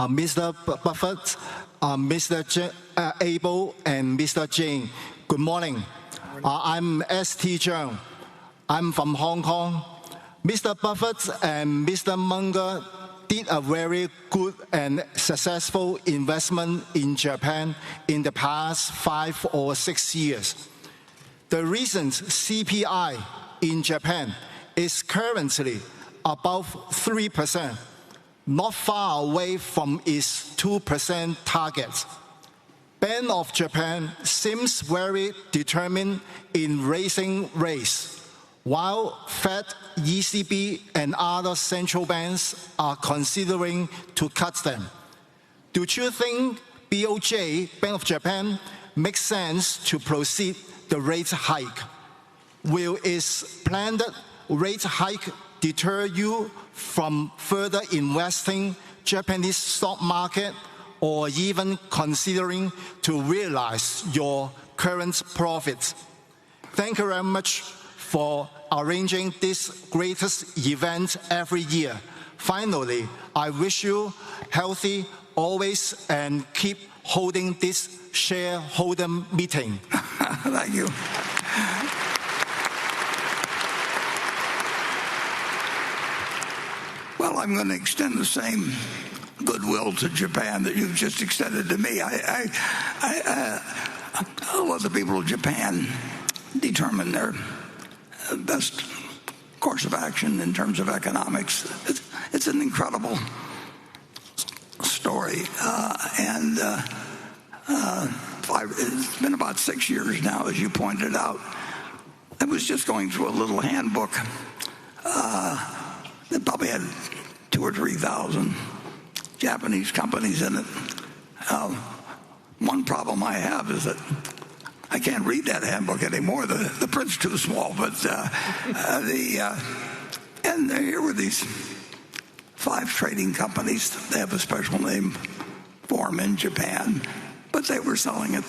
Mr. Buffett, Abel, and Mr. Jane. Good morning. I'm S.T. Zhang. I'm from Hong Kong. Mr. Buffett and Mr. Munger did a very good and successful investment in Japan in the past 5 or 6 years. The recent CPI in Japan is currently above 3%, not far away from its 2% target. Bank of Japan seems very determined in raising rates, while Fed, ECB, and other central banks are considering to cut them. Do you think BOJ, Bank of Japan, makes sense to proceed the rate hike? Will its planned rate hike deter you from further investing Japanese stock market or even considering to realize your current profits? Thank you very much for arranging this greatest event every year. Finally, I wish you healthy always and keep holding this shareholder meeting. Thank you. Well, I'm going to extend the same goodwill to Japan that you've just extended to me. I'll let the people of Japan determine their best course of action in terms of economics. It's an incredible story. It's been about 6 years now, as you pointed out. I was just going through a little handbook that probably had 2,000 or 3,000 Japanese companies in it. One problem I have is that I can't read that handbook anymore. The print's too small. But and here were these 5 trading companies. They have a special name for them in Japan, but they were selling at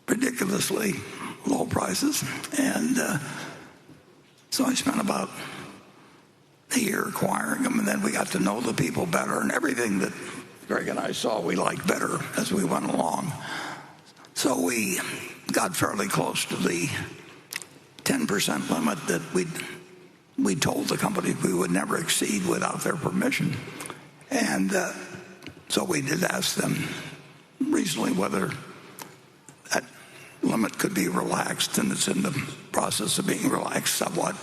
ridiculously low prices. And so I spent about a year acquiring them, and then we got to know the people better, and everything that Greg and I saw we liked better as we went along. So we got fairly close to the 10% limit that we told the company we would never exceed without their permission. And so we did ask them recently whether that limit could be relaxed, and it's in the process of being relaxed somewhat.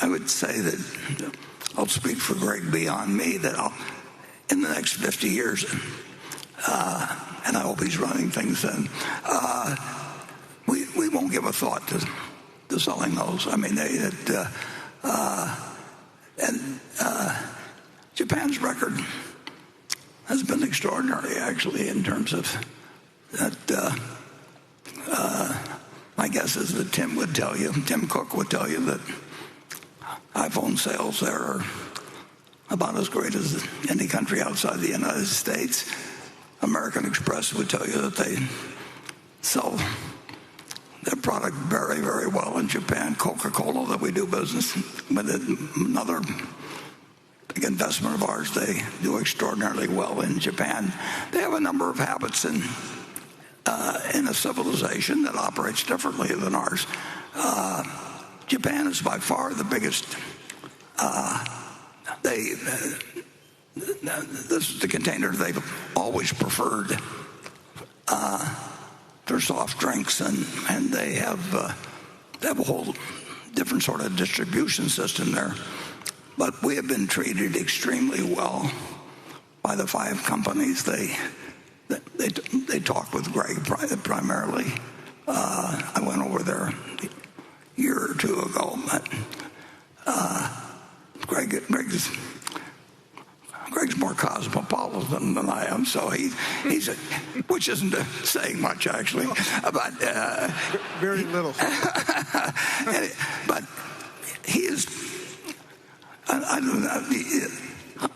I would say that I'll speak for Greg beyond me, that in the next 50 years, and I hope he's running things then, we won't give a thought to selling those. I mean, Japan's record has been extraordinary, actually, in terms of that. My guess is that Tim Cook would tell you that iPhone sales there are about as great as any country outside the United States. American Express would tell you that they sell their product very, very well in Japan. Coca-Cola, that we do business with, another big investment of ours, they do extraordinarily well in Japan. They have a number of habits in a civilization that operates differently than ours. Japan is by far the biggest. This is the container they've always preferred for soft drinks, and they have a whole different sort of distribution system there. But we have been treated extremely well by the 5 companies. They talk with Greg primarily. I went over there a year or 2 ago. But Greg's more cosmopolitan than I am, so he's which isn't saying much, actually. But very little. But he is. I don't know.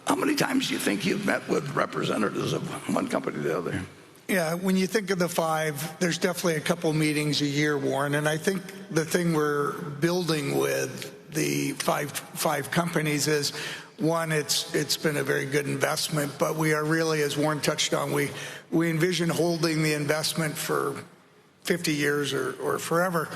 How many times do you think you've met with representatives of one company to the other? Yeah, when you think of the 5, there's definitely a couple meetings a year, Warren. And I think the thing we're building with the five companies is, one, it's been a very good investment, but we are really, as Warren touched on, we envision holding the investment for 50 years or forever.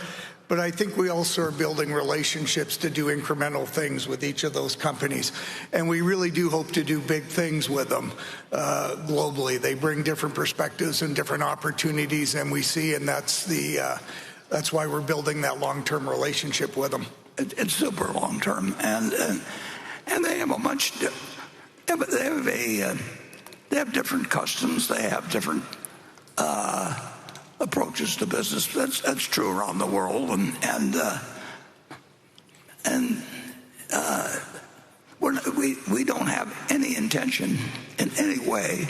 But I think we also are building relationships to do incremental things with each of those companies. And we really do hope to do big things with them globally. They bring different perspectives and different opportunities than we see, and that's why we're building that long-term relationship with them. It's super long-term, and they have a much. They have different customs. They have different approaches to business. That's true around the world, we don't have any intention in any way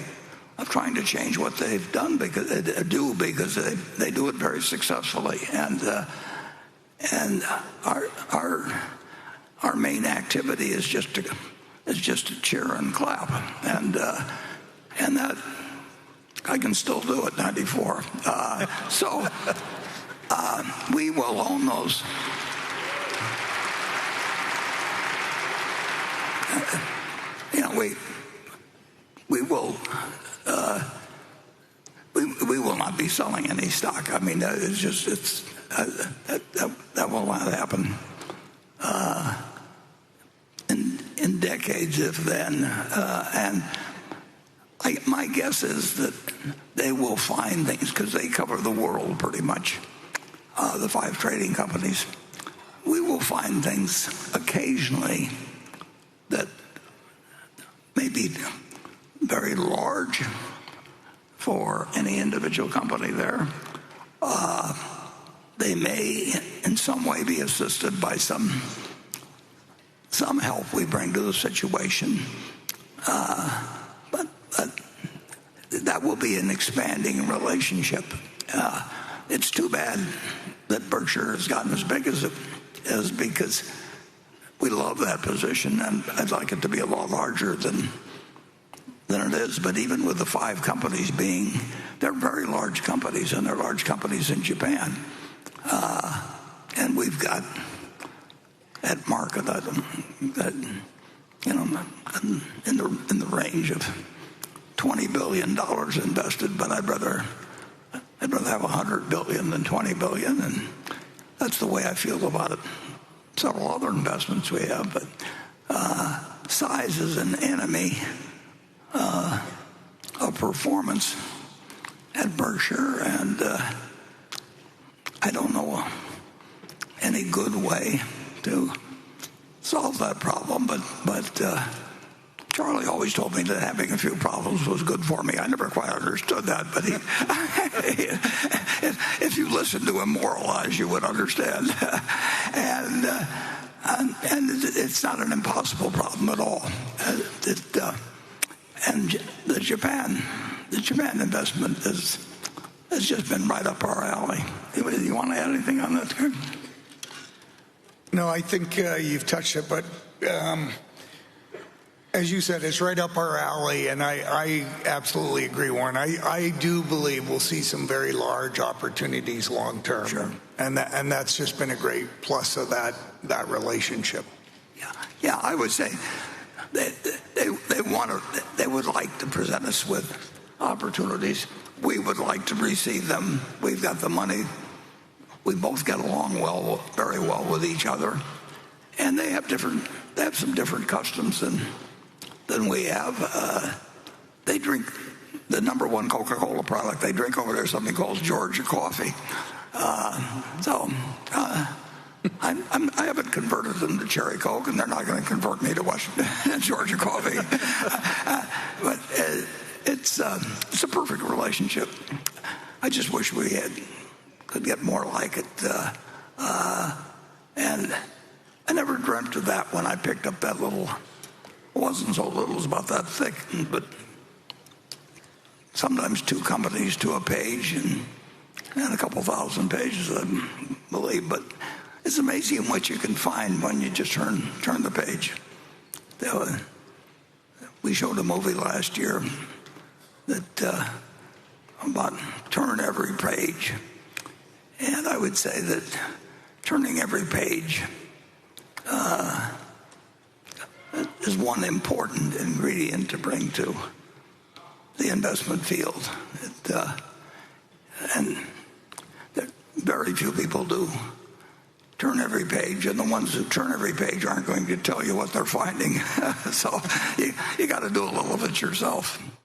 of trying to change what they've done because they do it very successfully, and our main activity is just to cheer and clap, and that. I can still do it, 94. So we will own those. We will not be selling any stock. I mean, that will not happen in decades, if then, and. My guess is that they will find things, because they cover the world pretty much, the five trading companies. We will find things occasionally that may be very large for any individual company there. They may in some way be assisted by some help we bring to the situation. But that will be an expanding relationship. It's too bad that Berkshire has gotten as big as it is, because we love that position, and I'd like it to be a lot larger than it is. But even with the five companies they're very large companies, and they're large companies in Japan. And we've got at market that in the range of $20 billion invested, but I'd rather have $100 billion than $20 billion, and that's the way I feel about it. Several other investments we have, but size is an enemy of performance at Berkshire, and I don't know any good way to solve that problem, but Charlie always told me that having a few problems was good for me. I never quite understood that, but if you listened to him moralize, you would understand. And it's not an impossible problem at all. And the Japan investment has just been right up our alley. You want to add anything on that, Kurt? No, I think you've touched it, but as you said, it's right up our alley, and I absolutely agree, Warren. I do believe we'll see some very large opportunities long term, sure. And that's just been a great plus of that relationship. Yeah, I would say they would like to present us with opportunities. We would like to receive them. We've got the money. We both get along very well with each other, and they have some different customs than we have. They drink the number one Coca-Cola product they drink over there is something called Georgia coffee. I haven't converted them to Cherry Coke, and they're not going to convert me to Georgia coffee. But it's a perfect relationship. I just wish we could get more like it. And I never dreamt of that when I picked up that little. It wasn't so little, it was about that thick, but sometimes two companies to a page, and a couple thousand pages, I believe. But it's amazing what you can find when you just turn the page. We showed a movie last year that about turn every page, and I would say that turning every page is one important ingredient to bring to the investment field. And very few people do turn every page, and the ones who turn every page aren't going to tell you what they're finding. So you got to do a little of it yourself.